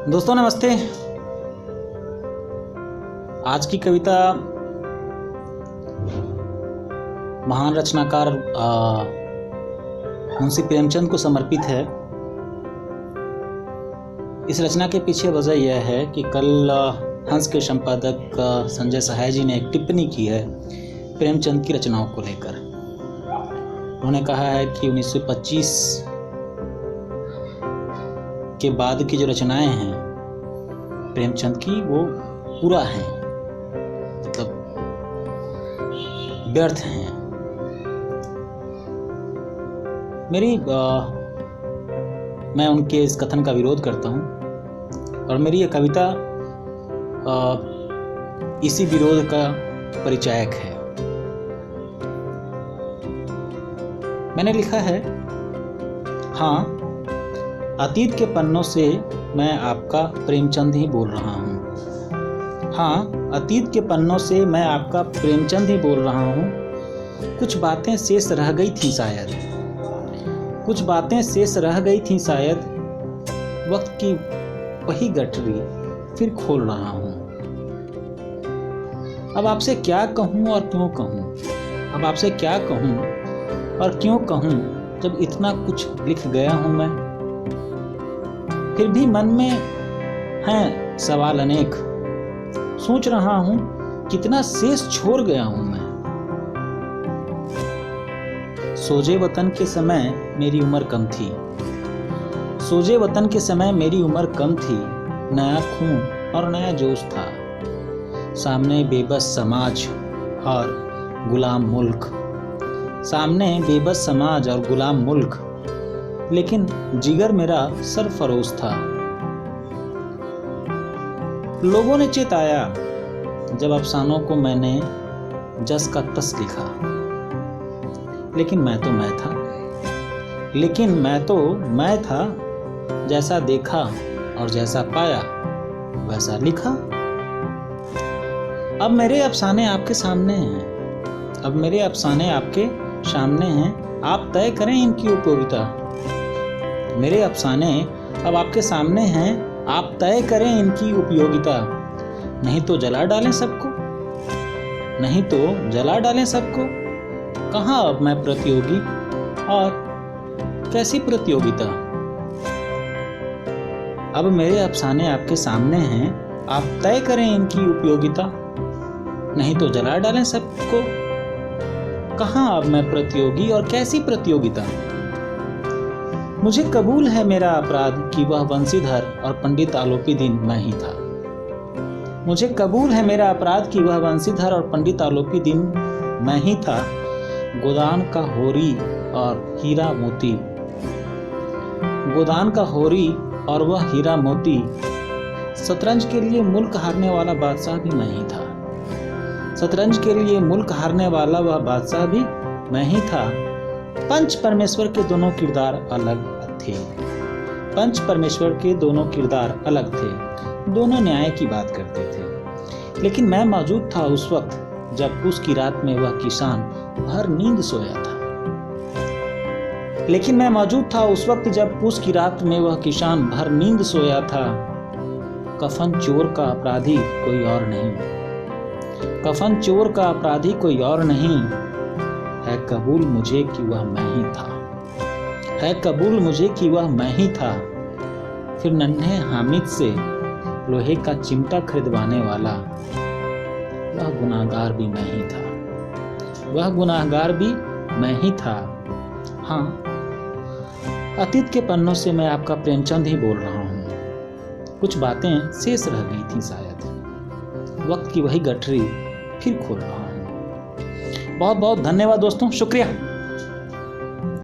दोस्तों नमस्ते। आज की कविता महान रचनाकार मुंशी प्रेमचंद को समर्पित है। इस रचना के पीछे वजह यह है कि कल हंस के संपादक संजय सहाय जी ने एक टिप्पणी की है प्रेमचंद की रचनाओं को लेकर। उन्होंने कहा है कि 1925 के बाद की जो रचनाएं हैं प्रेमचंद की वो पूरा हैं, मतलब व्यर्थ हैं। मैं उनके इस कथन का विरोध करता हूं और मेरी ये कविता इसी विरोध का परिचायक है। मैंने लिखा है, हाँ, अतीत के पन्नों से मैं आपका प्रेमचंद ही बोल रहा हूँ। हाँ, अतीत के पन्नों से मैं आपका प्रेमचंद ही बोल रहा हूँ। कुछ बातें शेष रह गई थी शायद, कुछ बातें शेष रह गई थी शायद, वक्त की वही गठरी फिर खोल रहा हूँ। अब आपसे क्या कहूँ और क्यों कहूँ, अब आपसे क्या कहूँ और क्यों कहूँ, जब इतना कुछ लिख गया हूँ मैं। फिर भी मन में हैं सवाल अनेक, सोच रहा हूं कितना शेष छोड़ गया हूं मैं। सोजे वतन के समय मेरी उम्र कम थी, सोजे वतन के समय मेरी उम्र कम थी। नया खून और नया जोश था, सामने बेबस समाज और गुलाम मुल्क, सामने बेबस समाज और गुलाम मुल्क। लेकिन जिगर मेरा सरफरोश था। लोगों ने चेताया जब अफसानों को मैंने जस का तस लिखा, लेकिन मैं था, लेकिन मैं था। जैसा देखा और जैसा पाया वैसा लिखा। अब मेरे अफसाने आपके सामने हैं, अब मेरे अफसाने आपके सामने हैं। आप तय करें इनकी उपयोगिता। मेरे अफसाने अब आपके सामने हैं, आप तय करें इनकी उपयोगिता। नहीं तो जला डालें सबको, नहीं तो जला डालें सबको। कहाँ अब मैं प्रतियोगी और कैसी प्रतियोगिता। अब मेरे अफसाने आपके सामने हैं, आप तय करें इनकी उपयोगिता। नहीं तो जला डालें सबको। कहाँ अब मैं प्रतियोगी और कैसी प्रतियोगिता। मुझे कबूल है मेरा अपराध कि वह वंशीधर और पंडित आलोपी दिन मैं ही था। मुझे कबूल है मेरा अपराध कि वह वंशीधर और पंडित आलोपी दिन मैं ही था। गोदान का होरी और हीरा मोती, गोदान का होरी और वह हीरा मोती। शतरंज के लिए मुल्क हारने वाला बादशाह भी मैं ही था। शतरंज के लिए मुल्क हारने वाला वह बादशाह भी मैं ही था। पंच परमेश्वर के दोनों किरदार अलग थे, पंच परमेश्वर के दोनों किरदार अलग थे। दोनों न्याय की बात करते थे। लेकिन मैं मौजूद था उस वक्त जब उसकी रात में वह किसान भर नींद सोया था। लेकिन मैं मौजूद था उस वक्त जब उसकी रात में वह किसान भर नींद सोया था। कफन चोर का अपराधी कोई और नहीं, कफन चोर का अपराधी कोई और नहीं। है कबूल मुझे कि वह मैं ही था, है कबूल मुझे कि वह मैं ही था। फिर नन्हे हामिद से लोहे का चिमटा खरीदवाने वाला वह गुनाहगार भी मैं ही था, वह गुनाहगार भी मैं ही था। हाँ, अतीत के पन्नों से मैं आपका प्रेमचंद ही बोल रहा हूँ। कुछ बातें शेष रह गई थी शायद, वक्त की वही गठरी फिर खोल रहा हूँ। बहुत बहुत धन्यवाद दोस्तों, शुक्रिया।